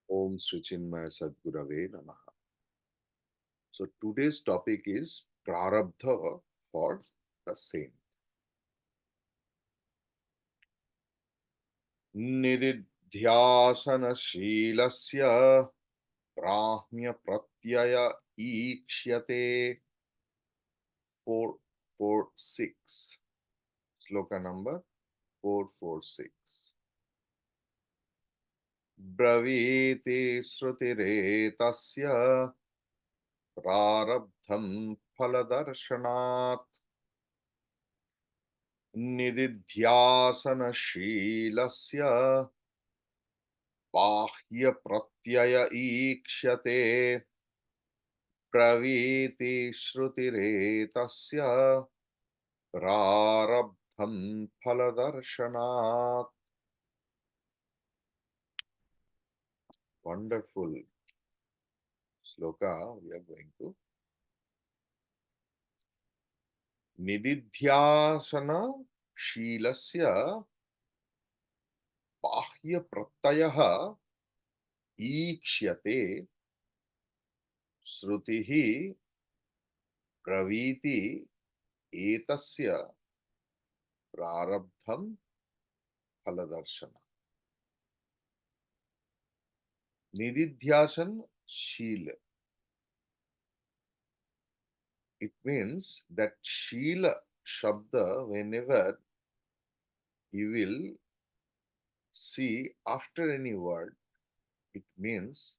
Om Sri Chinmaya Sadgurave Namaha. So today's topic is Prarabdha for the saint. Nididhyasanashilasya brahmya pratyaya ikshate 446. Sloka number 446. Braviti srutiretasya prarabdham phaladarshanaat निदिध्यासनशीलस्य बाह्यप्रत्यय ईक्ष्यते प्रवीति श्रुतिरेतस्य प्रारब्धं फलदर्शनात्. Wonderful sloka we are going to. निदिध्यासन शीलस्य बाह्यप्रत्ययः ईक्ष्यते श्रुतिः प्रवीति एतस्य प्रारब्धम फलदर्शन. Nididhyasan Shila. It means that Shila Shabda, whenever you will see after any word, it means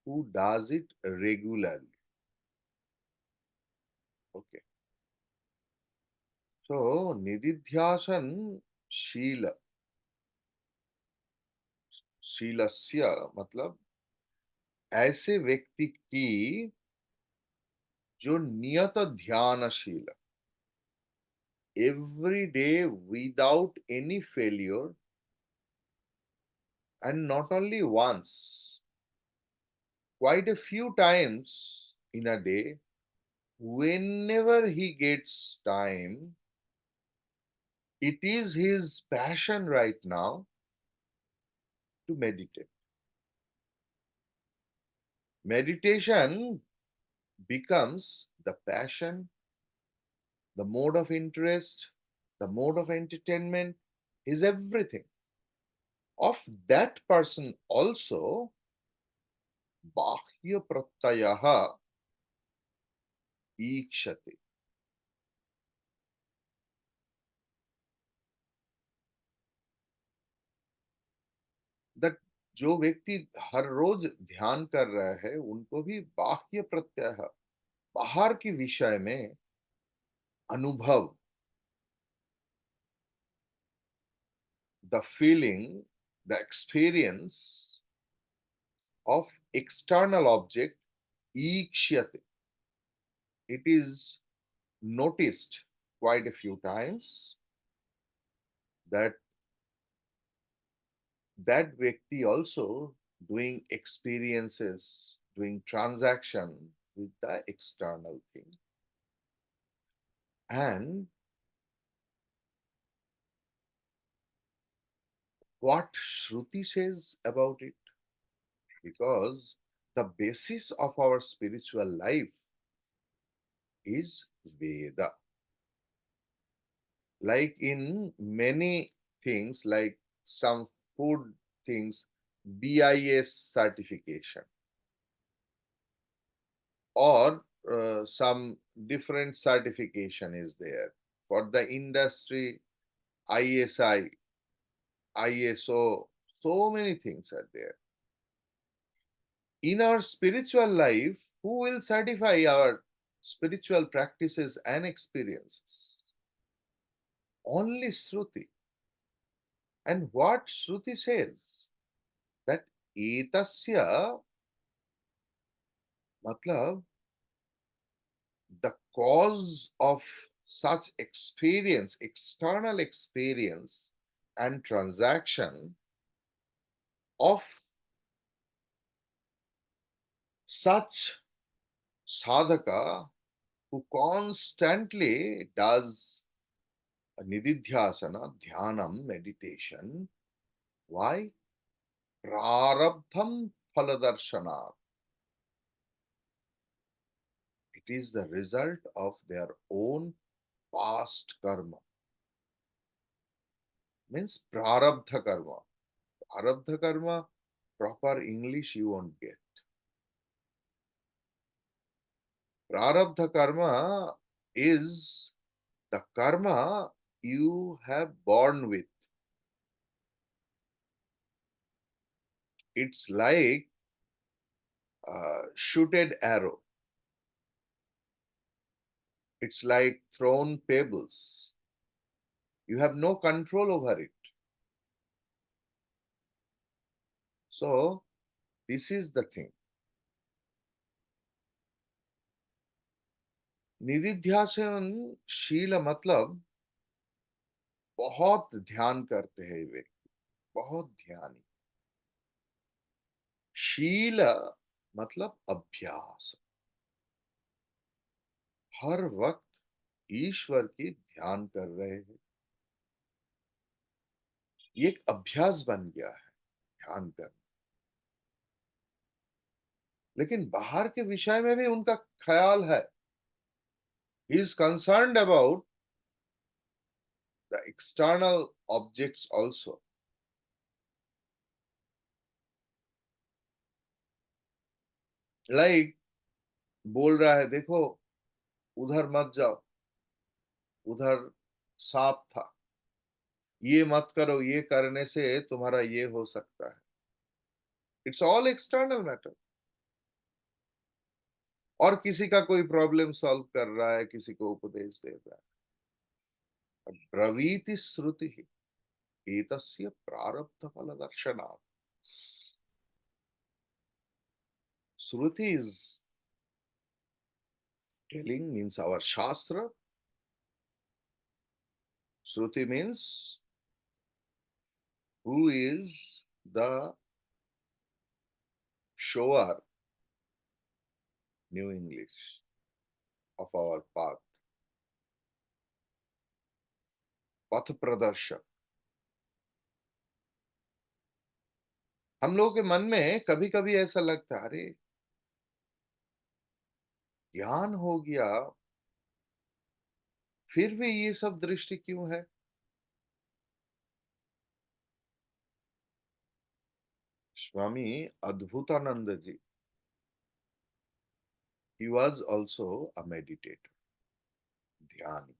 who does it regularly. Okay. So, Nididhyasan Shila. शीलस्य मतलब ऐसे व्यक्ति की जो नियत ध्यानशील, every day without any failure, and not only once, quite a few times in a day, whenever he gets time, it is his passion right now to meditate. Meditation becomes the passion, the mode of interest, the mode of entertainment, is everything. Of that person also, bahya pratyaya ikshate. That जो व्यक्ति हर रोज ध्यान कर रहा है उनको भी बाह्य प्रत्यय, बाहर के विषय में अनुभव, the feeling, the experience of external object ikshyate. It is noticed quite a few times that that Vyakti also doing experiences, doing transaction with the external thing. And what Shruti says about it, because the basis of our spiritual life is Veda. Like in many things, like some food things, BIS certification, or some different certification is there. For the industry, ISI, ISO, so many things are there. In our spiritual life, who will certify our spiritual practices and experiences? Only Shruti. And what Shruti says, that etasya, matlab, the cause of such experience, external experience and transaction of such sadhaka who constantly does nididhyasana, dhyanam, meditation. Why? Prarabdham phaladarshanat. It is the result of their own past karma. Means prarabdha karma. Prarabdha karma, proper English you won't get. Prarabdha karma is the karma you have born with. It's like a shooted arrow. It's like thrown pebbles. You have no control over it. So, this is the thing. निधिध्यासन शील मतलब बहुत ध्यान करते हैं व्यक्ति, बहुत ध्यानी। शील मतलब अभ्यास, हर वक्त ईश्वर की ध्यान कर रहे हैं। ये एक अभ्यास बन गया है ध्यान करना। लेकिन बाहर के विषय में भी उनका ख्याल है। He is concerned about the external objects also. Like बोल रहा है, देखो उधर मत जाओ, उधर सांप था, ये मत करो, ये करने से तुम्हारा ये हो सकता है। It's all external matter. और किसी का कोई प्रॉब्लम सॉल्व कर रहा है, किसी को उपदेश दे रहा है। ब्रवीति श्रुति एतस्य प्रारब्ध फल दर्शनात्। Shruti is telling, means our shastra. Shruti means who is the shower, New English, of our path, पथ प्रदर्शक। हम लोगों के मन में कभी कभी ऐसा लगता है, अरे ज्ञान हो गया फिर भी ये सब दृष्टि क्यों है? स्वामी अद्भुतानंद जी, he was also a meditator, ध्यानी।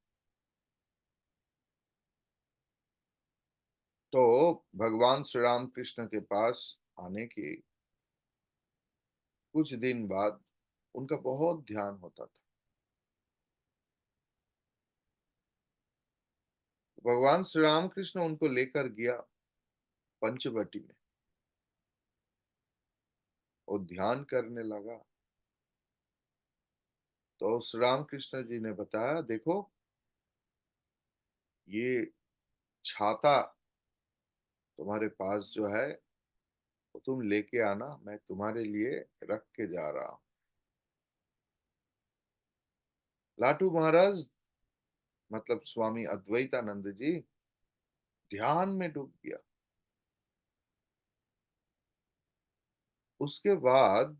तो भगवान श्री राम कृष्ण के पास आने के कुछ दिन बाद उनका बहुत ध्यान होता था। भगवान श्री राम कृष्ण उनको लेकर गया पंचवटी में, वो ध्यान करने लगा। तो श्री राम कृष्ण जी ने बताया, देखो ये छाता तुम्हारे पास जो है वो तुम लेके आना, मैं तुम्हारे लिए रख के जा रहा हूं। लाटू महाराज मतलब स्वामी अद्वैतानंद जी ध्यान में डूब गया। उसके बाद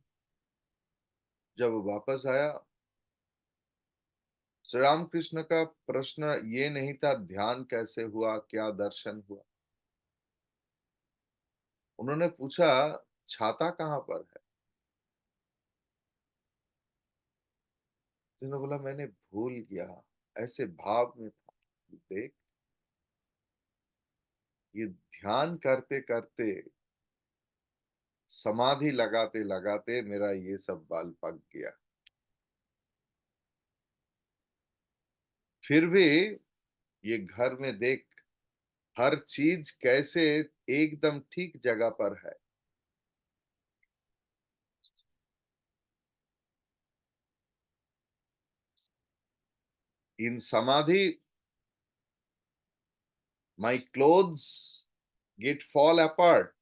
जब वापस आया, श्री राम कृष्ण का प्रश्न ये नहीं था ध्यान कैसे हुआ, क्या दर्शन हुआ। उन्होंने पूछा छाता कहाँ पर है? जिन्होंने बोला मैंने भूल गया, ऐसे भाव में था। देख, ये ध्यान करते करते, समाधि लगाते लगाते मेरा ये सब बाल पक गया। फिर भी ये घर में देख, हर चीज कैसे एकदम ठीक जगह पर है। In samadhi my clothes get fall apart.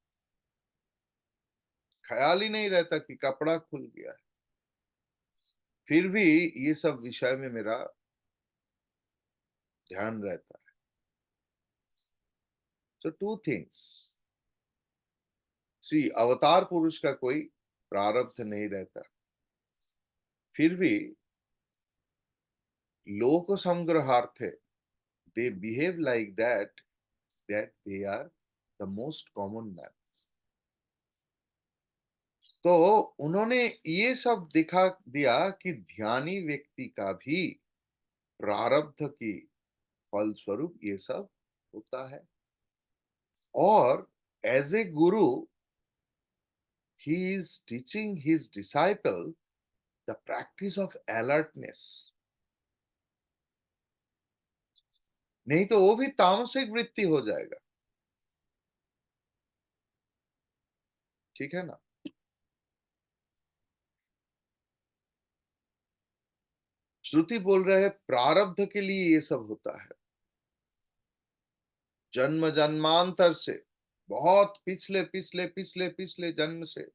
ख्याल ही नहीं रहता कि कपड़ा खुल गया है। फिर भी ये सब विषय में मेरा ध्यान रहता है। सो टू थिंग्स, सी अवतार पुरुष का कोई प्रारब्ध नहीं रहता, फिर भी लोक संग्रहार्थे they behave like that they are the most common man। तो उन्होंने ये सब दिखा दिया कि ध्यानी व्यक्ति का भी प्रारब्ध की फलस्वरूप ये सब होता है। और as a Guru he is teaching his disciple the practice of alertness। नहीं तो वो भी तामसिक वृत्ति हो जाएगा, ठीक है ना। श्रुति बोल रहे हैं प्रारब्ध के लिए ये सब होता है, जन्म जन्मांतर से, बहुत पिछले पिछले पिछले पिछले जन्म से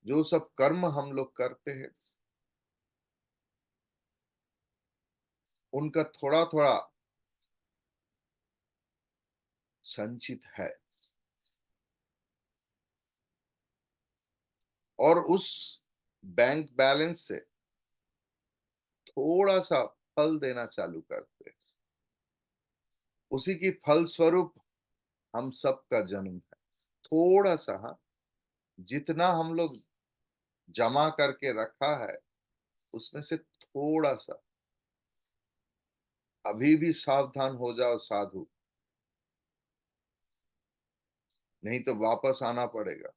जो सब कर्म हम लोग करते हैं उनका थोड़ा थोड़ा संचित है, और उस बैंक बैलेंस से थोड़ा सा फल देना चालू करते हैं। उसी की फल स्वरूप हम सबका जन्म है। थोड़ा सा, हाँ, जितना हम लोग जमा करके रखा है उसमें से थोड़ा सा। अभी भी सावधान हो जाओ साधु, नहीं तो वापस आना पड़ेगा।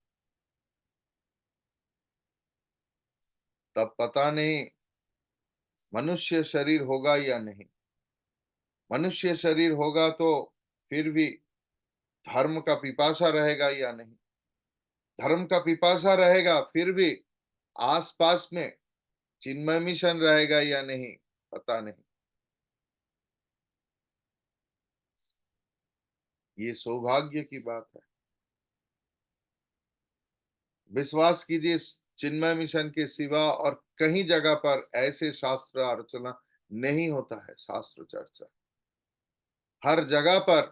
तब पता नहीं मनुष्य शरीर होगा या नहीं। मनुष्य शरीर होगा तो फिर भी धर्म का पिपासा रहेगा या नहीं। धर्म का पिपासा रहेगा फिर भी आसपास में चिन्मय मिशन रहेगा या नहीं, पता नहीं। ये सौभाग्य की बात है। विश्वास कीजिए, चिन्मय मिशन के सिवा और कहीं जगह पर ऐसे शास्त्र अर्चना नहीं होता है, शास्त्र चर्चा। हर जगह पर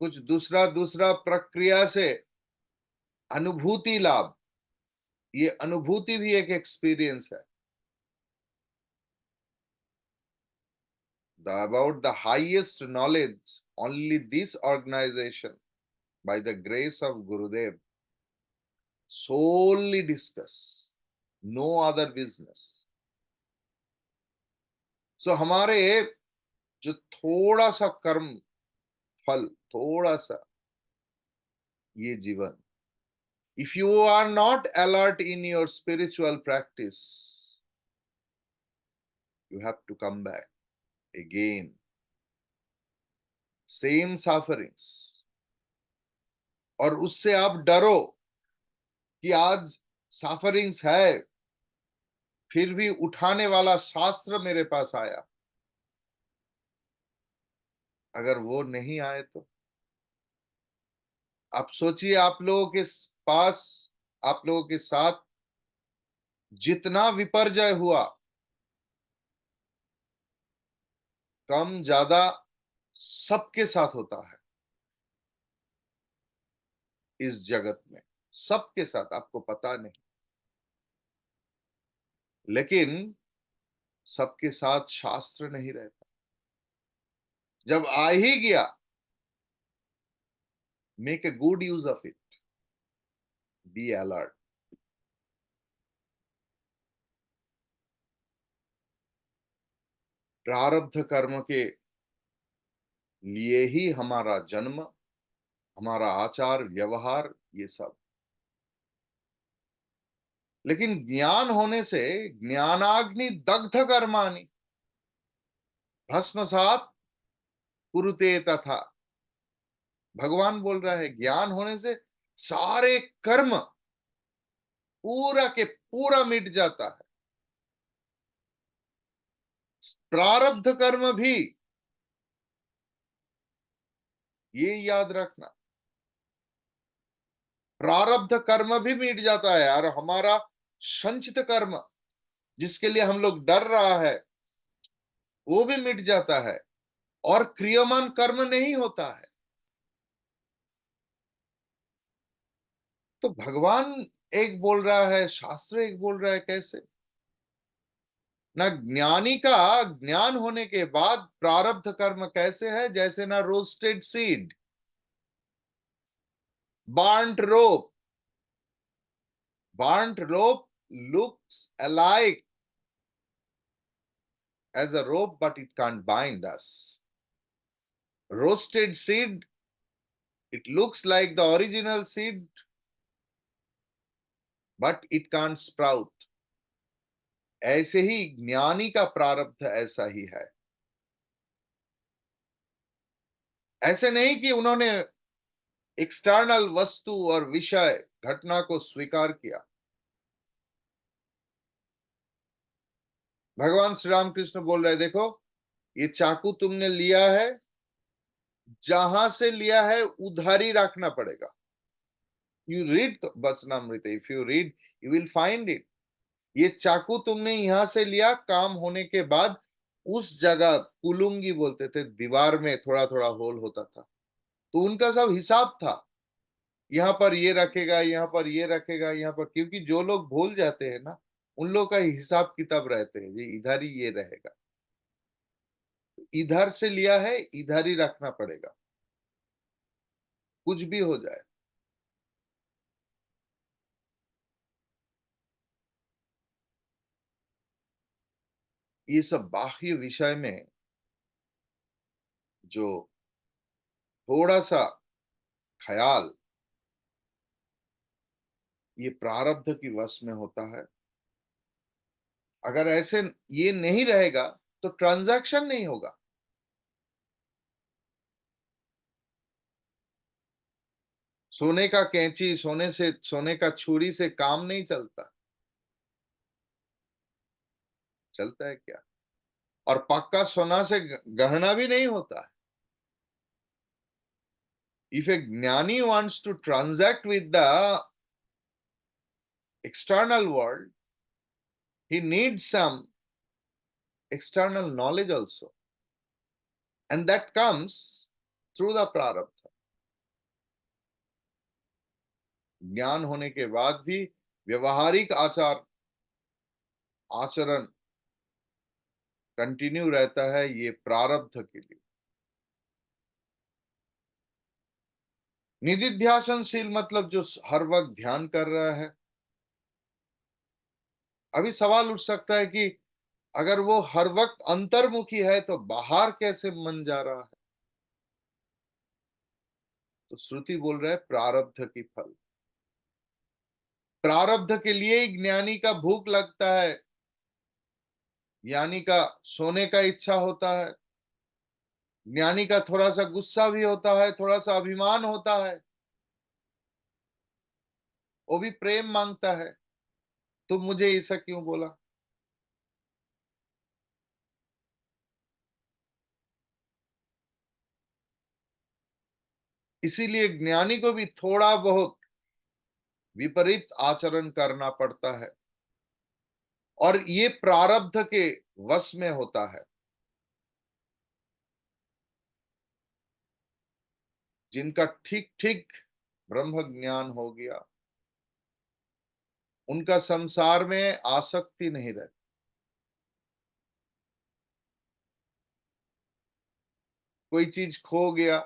कुछ दूसरा दूसरा प्रक्रिया से अनुभूति लाभ, ये अनुभूति भी एक एक्सपीरियंस है। About the highest knowledge only this organization by the grace of Gurudev solely discuss, no other business। So हमारे जो थोड़ा सा कर्म फल, थोड़ा सा ये जीवन, if you are not alert in your spiritual practice you have to come back again, same sufferings। और उससे आप डरो कि आज सफरिंग्स है, फिर भी उठाने वाला शास्त्र मेरे पास आया। अगर वो नहीं आए तो आप सोचिए, आप लोगों के पास, आप लोगों के साथ जितना विपर्जय हुआ, कम ज्यादा सबके साथ होता है इस जगत में, सबके साथ, आपको पता नहीं। लेकिन सबके साथ शास्त्र नहीं रहता। जब आ ही गया, make a good use of it, be alert. प्रारब्ध कर्म के लिए ही हमारा जन्म, हमारा आचार व्यवहार, ये सब। लेकिन ज्ञान होने से ज्ञानाग्नि दग्ध कर्माणि भस्मसात कुरुते तथा। भगवान बोल रहा है ज्ञान होने से सारे कर्म पूरा के पूरा मिट जाता है। प्रारब्ध कर्म भी, ये याद रखना, प्रारब्ध कर्म भी मिट जाता है। और हमारा संचित कर्म जिसके लिए हम लोग डर रहा है वो भी मिट जाता है, और क्रियमान कर्म नहीं होता है। तो भगवान एक बोल रहा है, शास्त्र एक बोल रहा है, कैसे? ना ज्ञानी का ज्ञान होने के बाद प्रारब्ध कर्म कैसे है? जैसे ना roasted seed, burnt rope. Burnt rope looks alike as a rope, but it can't bind us. Roasted seed, it looks like the original seed, but it can't sprout. ऐसे ही ज्ञानी का प्रारब्ध ऐसा ही है। ऐसे नहीं कि उन्होंने एक्सटर्नल वस्तु और विषय घटना को स्वीकार किया। भगवान श्री राम कृष्ण बोल रहे, देखो ये चाकू तुमने लिया है, जहां से लिया है उधर ही रखना पड़ेगा। You read Vachanamrit, if you read you will find it. ये चाकू तुमने यहां से लिया, काम होने के बाद उस जगह, कुलुंगी बोलते थे, दीवार में थोड़ा थोड़ा होल होता था, तो उनका सब हिसाब था। यहाँ पर ये रखेगा, यहाँ पर ये रखेगा, यहाँ पर, क्योंकि जो लोग भूल जाते हैं ना, उन लोग का हिसाब किताब रहते हैं, ये इधर ही ये रहेगा, इधर से लिया है इधर ही रखना पड़ेगा, कुछ भी हो जाए। ये सब बाह्य विषय में जो थोड़ा सा ख्याल ये प्रारब्ध की वश में होता है। अगर ऐसे ये नहीं रहेगा तो ट्रांजैक्शन नहीं होगा। सोने का कैंची, सोने का छुरी से काम नहीं चलता। चलता है क्या? और पक्का सोना से गहना भी नहीं होता है। If a gyani wants to transact with the external world, he needs some external knowledge also, and that comes through the prarabdha। ज्ञान होने के बाद भी व्यवहारिक आचरण कंटिन्यू रहता है, ये प्रारब्ध के लिए। निधिध्यासनशील मतलब जो हर वक्त ध्यान कर रहा है। अभी सवाल उठ सकता है कि अगर वो हर वक्त अंतर्मुखी है तो बाहर कैसे मन जा रहा है? तो श्रुति बोल रहा है प्रारब्ध की फल। प्रारब्ध के लिए ही ज्ञानी का भूख लगता है, ज्ञानी का सोने का इच्छा होता है, ज्ञानी का थोड़ा सा गुस्सा भी होता है, थोड़ा सा अभिमान होता है, वो भी प्रेम मांगता है। तुम मुझे ऐसा क्यों बोला? इसीलिए ज्ञानी को भी थोड़ा बहुत विपरीत आचरण करना पड़ता है, और ये प्रारब्ध के वश में होता है। जिनका ठीक ठीक ब्रह्म ज्ञान हो गया, उनका संसार में आसक्ति नहीं रहती। कोई चीज खो गया,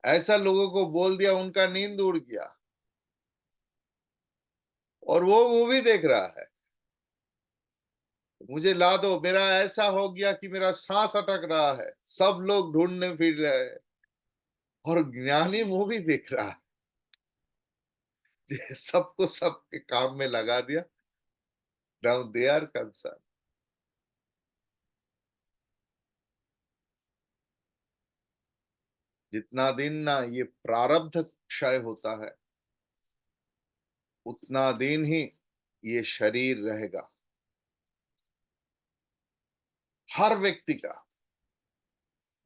ऐसा लोगों को बोल दिया, उनका नींद उड़ गया और वो मूवी देख रहा है, मुझे ला दो, मेरा ऐसा हो गया कि मेरा सांस अटक रहा है, सब लोग ढूंढने फिर रहे हैं, और ज्ञानी मूवी देख रहा है। सबको सबके काम में लगा दिया। Now they are concern. जितना दिन ना ये प्रारब्ध क्षय होता है, उतना दिन ही ये शरीर रहेगा, हर व्यक्ति का।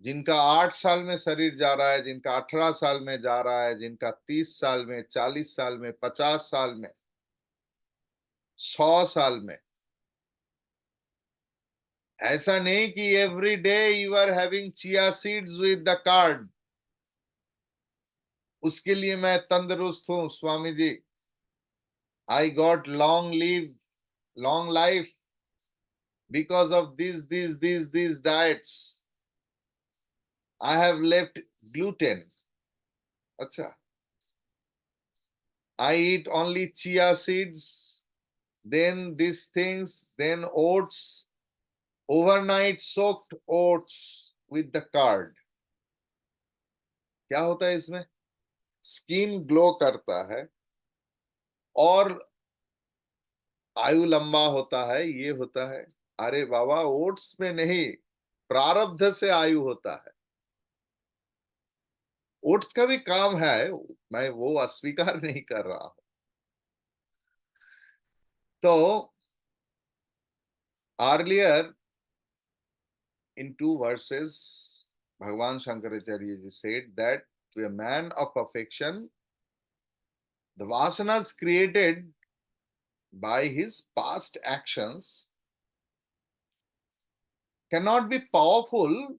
जिनका 8 साल में शरीर जा रहा है, जिनका 18 साल में जा रहा है, जिनका 30 साल में, 40 साल में, 50 साल में, 100 साल में। ऐसा नहीं कि every day you are having chia seeds with the curd. उसके लिए मैं तंदुरुस्त हूं Swami ji. I got long life because of these diets. I have left gluten. Acha. I eat only chia seeds, then these things, then oats, overnight soaked oats with the curd. क्या होता है इसमें? Skin glow करता है और आयु लंबा होता है, ये होता है. अरे बाबा, ओट्स में नहीं, प्रारब्ध से आयु होता है. ओट्स का भी काम है, मैं वो अस्वीकार नहीं कर रहा हूं. तो earlier in two verses, Bhagavan Shankaracharya ji said that to a man of perfection, the vasanas created by his past actions cannot be powerful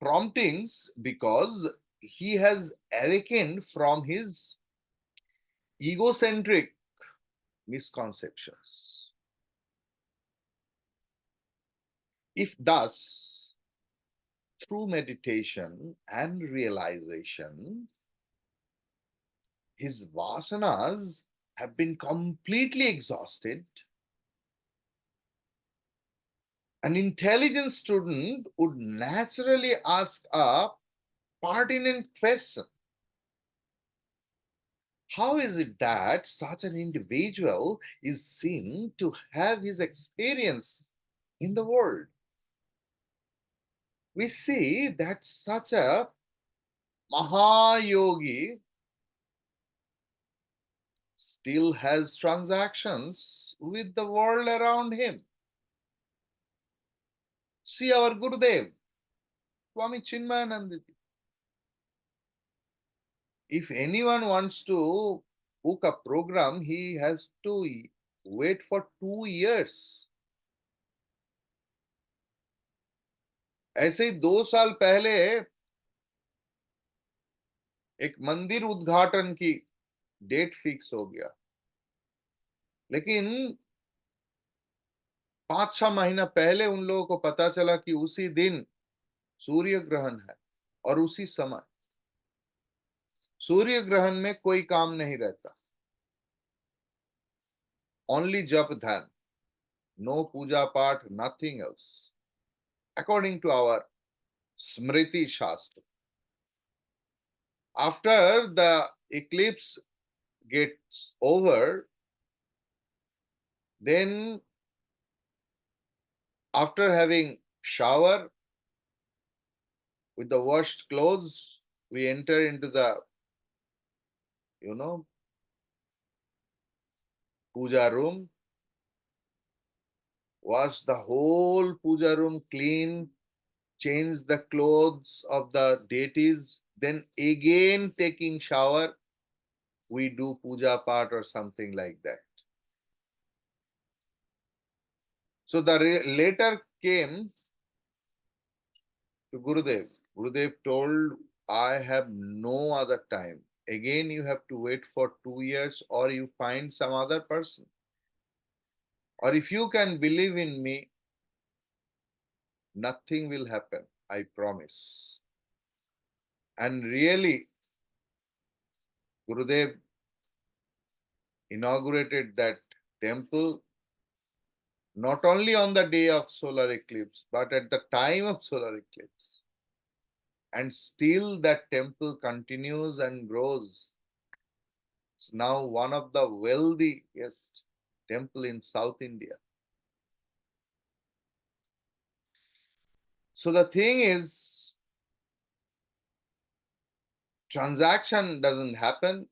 promptings because he has awakened from his egocentric misconceptions. If thus, through meditation and realization, his vasanas have been completely exhausted, an intelligent student would naturally ask a pertinent question. How is it that such an individual is seen to have his experience in the world? We see that such a Mahayogi still has transactions with the world around him. See our Gurudev, Swami Chinmayananda. If anyone wants to book a program, he has to wait for 2 years. ऐसे ही 2 साल पहले एक मंदिर उद्घाटन की date fix हो गया, लेकिन 5-6 महीना पहले उन लोगों को पता चला कि उसी दिन सूर्य ग्रहण है और उसी समय. सूर्य ग्रहण में कोई काम नहीं रहता, ओनली जप ध्यान, नो पूजा पाठ, nothing else, according to our Smriti shastra. After the eclipse gets over, then after having shower with the washed clothes, we enter into the, you know, puja room, wash the whole puja room clean, change the clothes of the deities, then again taking shower, we do puja part or something like that. So the later came to Gurudev. Gurudev told, I have no other time. Again, you have to wait for 2 years or you find some other person. Or if you can believe in me, nothing will happen, I promise. And really, Gurudev inaugurated that temple not only on the day of solar eclipse, but at the time of solar eclipse. And still that temple continues and grows. It's now one of the wealthiest temple in South India. So the thing is, transaction doesn't happen.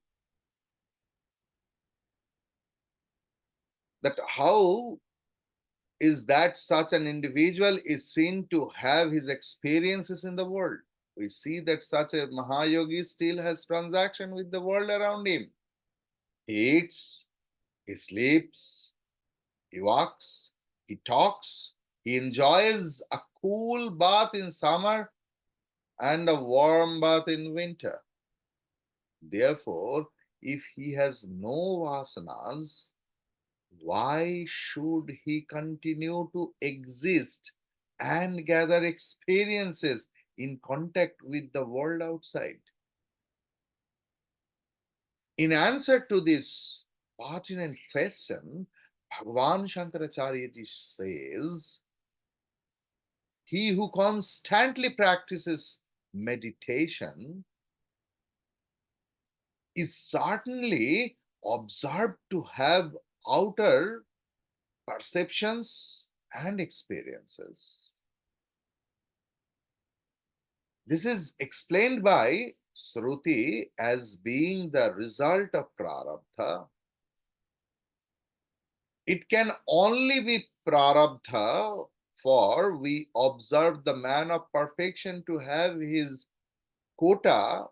That how is that such an individual is seen to have his experiences in the world? We see that such a Mahayogi still has transaction with the world around him. He eats, he sleeps, he walks, he talks, he enjoys a cool bath in summer and a warm bath in winter. Therefore, if he has no vasanas, why should he continue to exist and gather experiences in contact with the world outside? In answer to this pertinent question, Bhagavan Shankaracharya says, he who constantly practices meditation is certainly observed to have outer perceptions and experiences. This is explained by Shruti as being the result of prarabdha. It can only be prarabdha, for we observe the man of perfection to have his quota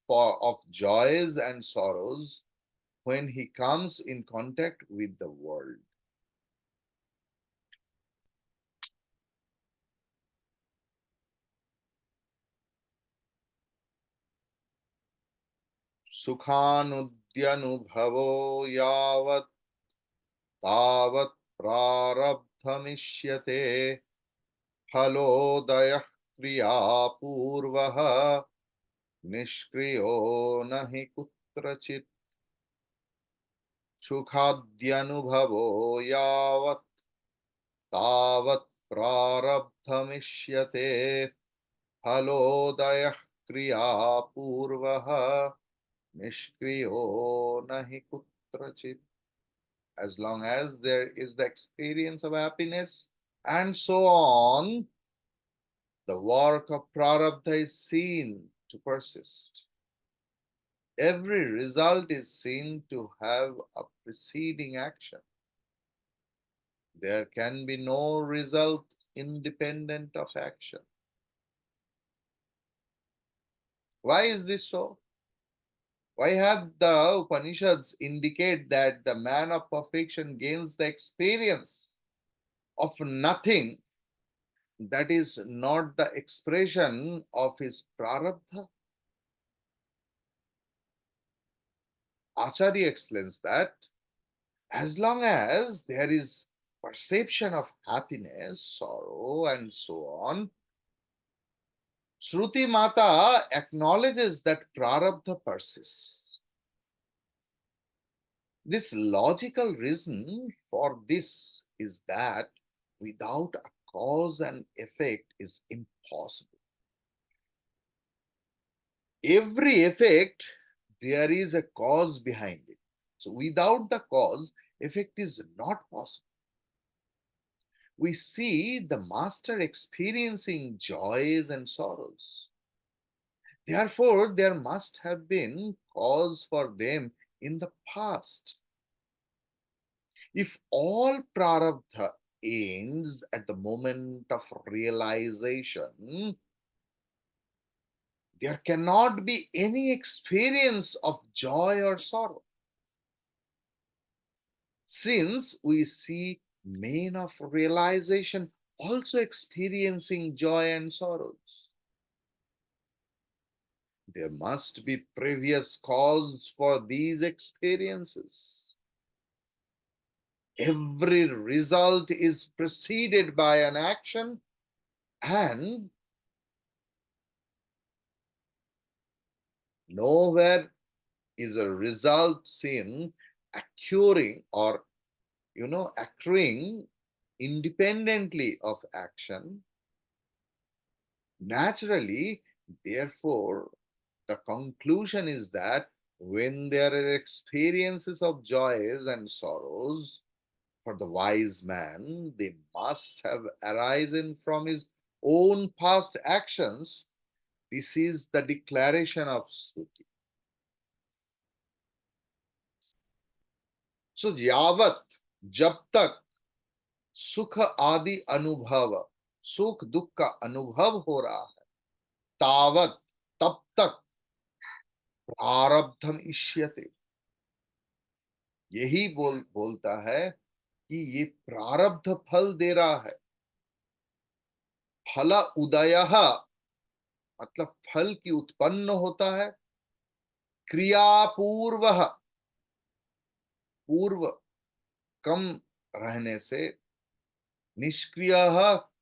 of joys and sorrows when he comes in contact with the world. सुखानुद्यनुभवो यावत् तावत् प्रारब्धमिष्यते फलोदयः क्रियापूर्वः निष्क्रियो न हि कुत्रचित् सुखाद्यनुभवो यावत् तावत् प्रारब्धमिष्यते फलोदयः क्रियापूर्वः निष्क्रियो न हि कुत्रचित्. As long as there is the experience of happiness and so on, the work of prarabdha is seen to persist. Every result is seen to have a preceding action. There can be no result independent of action. Why is this so? Why have the Upanishads indicate that the man of perfection gains the experience of nothing that is not the expression of his prarabdha? Acharya explains that as long as there is perception of happiness, sorrow, and so on, Shruti Mata acknowledges that prarabdha persists. This logical reason for this is that without a cause and effect is impossible. Every effect, there is a cause behind it. So without the cause, effect is not possible. We see the master experiencing joys and sorrows. Therefore, there must have been cause for them in the past. If all prarabdha ends at the moment of realization, there cannot be any experience of joy or sorrow. Since we see men of realization also experiencing joy and sorrows, there must be previous cause for these experiences. Every result is preceded by an action, and nowhere is a result seen occurring or occurring independently of action. Naturally, therefore, the conclusion is that when there are experiences of joys and sorrows, for the wise man, they must have arisen from his own past actions. This is the declaration of Shruti. So, yavat, jab tak सुख आदि अनुभव, सुख दुख का अनुभव हो रहा है, तावत तब तक प्रारब्धम इष्यते, यही बोलता है कि ये प्रारब्ध फल दे रहा है. फल उदय मतलब फल की उत्पन्न होता है क्रियापूर्व, पूर्व कम रहने से, निष्क्रिय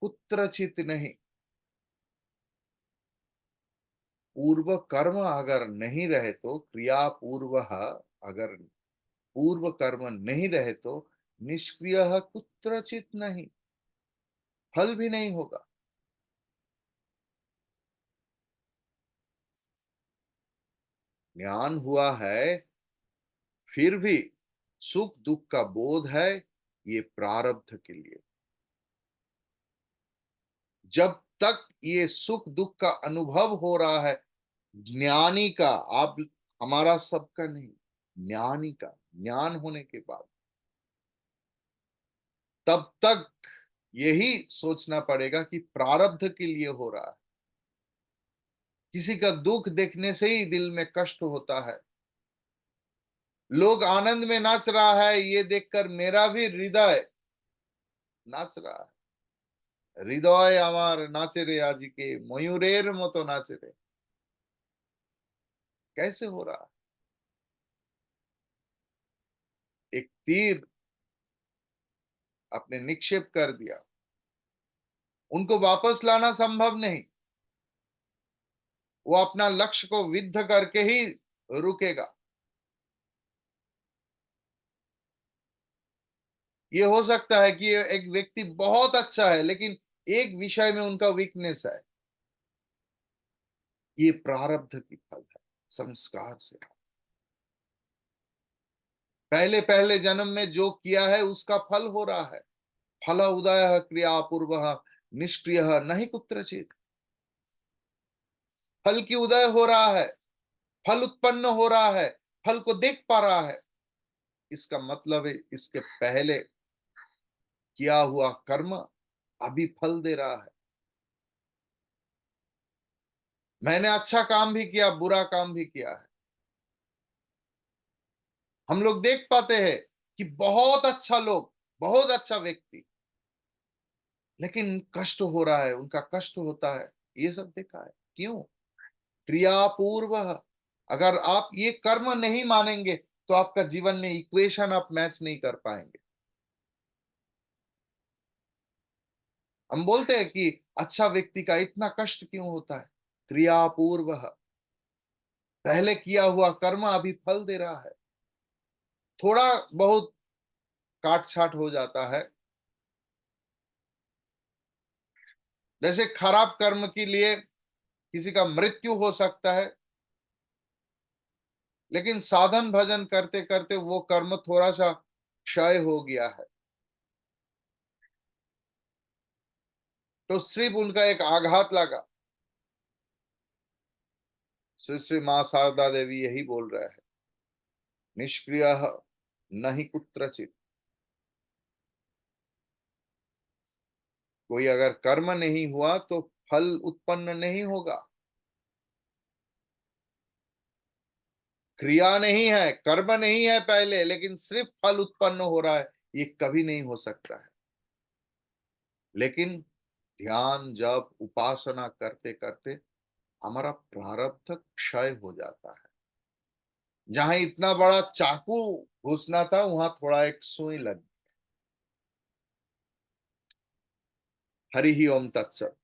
कुत्रचित नहीं। पूर्व कर्म अगर नहीं रहे तो, क्रिया पूर्व अगर पूर्व कर्म नहीं रहे तो, निष्क्रिय कुत्रचित नहीं, फल भी नहीं होगा। ज्ञान हुआ है, फिर भी सुख दुख का बोध है, ये प्रारब्ध के लिए। जब तक ये सुख दुख का अनुभव हो रहा है ज्ञानी का, आप हमारा सबका नहीं, ज्ञानी का, ज्ञान होने के बाद, तब तक यही सोचना पड़ेगा कि प्रारब्ध के लिए हो रहा है। किसी का दुख देखने से ही दिल में कष्ट होता है। लोग आनंद में नाच रहा है, ये देखकर मेरा भी हृदय नाच रहा है। হৃদয় আমার नाचे रे आजिके मयूरेर मतो नाचे रे। कैसे हो रहा है? एक तीर आपने निक्षेप कर दिया, उनको वापस लाना संभव नहीं। वो अपना लक्ष्य को विद्ध करके ही रुकेगा। ये हो सकता है कि ये एक व्यक्ति बहुत अच्छा है, लेकिन एक विषय में उनका वीकनेस है। ये प्रारब्ध की फल है, संस्कार से। पहले पहले जन्म में जो किया है उसका फल हो रहा है। फल उदय क्रिया पूर्व निष्क्रिय नहीं कुत्रचित। फल की उदय हो रहा है, फल उत्पन्न हो रहा है, फल को देख पा रहा है। इसका मतलब है इसके पहले किया हुआ कर्म अभी फल दे रहा है। मैंने अच्छा काम भी किया, बुरा काम भी किया है। हम लोग देख पाते हैं कि बहुत अच्छा लोग, बहुत अच्छा व्यक्ति, लेकिन कष्ट हो रहा है, उनका कष्ट होता है, ये सब देखा है। क्यों? क्रियापूर्व। अगर आप ये कर्म नहीं मानेंगे तो आपका जीवन में इक्वेशन आप मैच नहीं कर पाएंगे। हम बोलते हैं कि अच्छा व्यक्ति का इतना कष्ट क्यों होता है? क्रियापूर्व, पहले किया हुआ कर्म अभी फल दे रहा है। थोड़ा बहुत काट छाट हो जाता है, जैसे खराब कर्म के लिए किसी का मृत्यु हो सकता है, लेकिन साधन भजन करते करते वो कर्म थोड़ा सा क्षय हो गया है, तो सिर्फ उनका एक आघात लगा। श्री श्री मां शारदा देवी यही बोल रहे हैं, निष्क्रिय नहीं कुत्रचित। कोई अगर कर्म नहीं हुआ तो फल उत्पन्न नहीं होगा। क्रिया नहीं है, कर्म नहीं है पहले, लेकिन सिर्फ फल उत्पन्न हो रहा है, ये कभी नहीं हो सकता है। लेकिन ध्यान जब उपासना करते करते हमारा प्रारब्ध क्षय हो जाता है। जहां इतना बड़ा चाकू घुसना था, वहां थोड़ा एक सुई लग। हरि ही ओम तत्सत।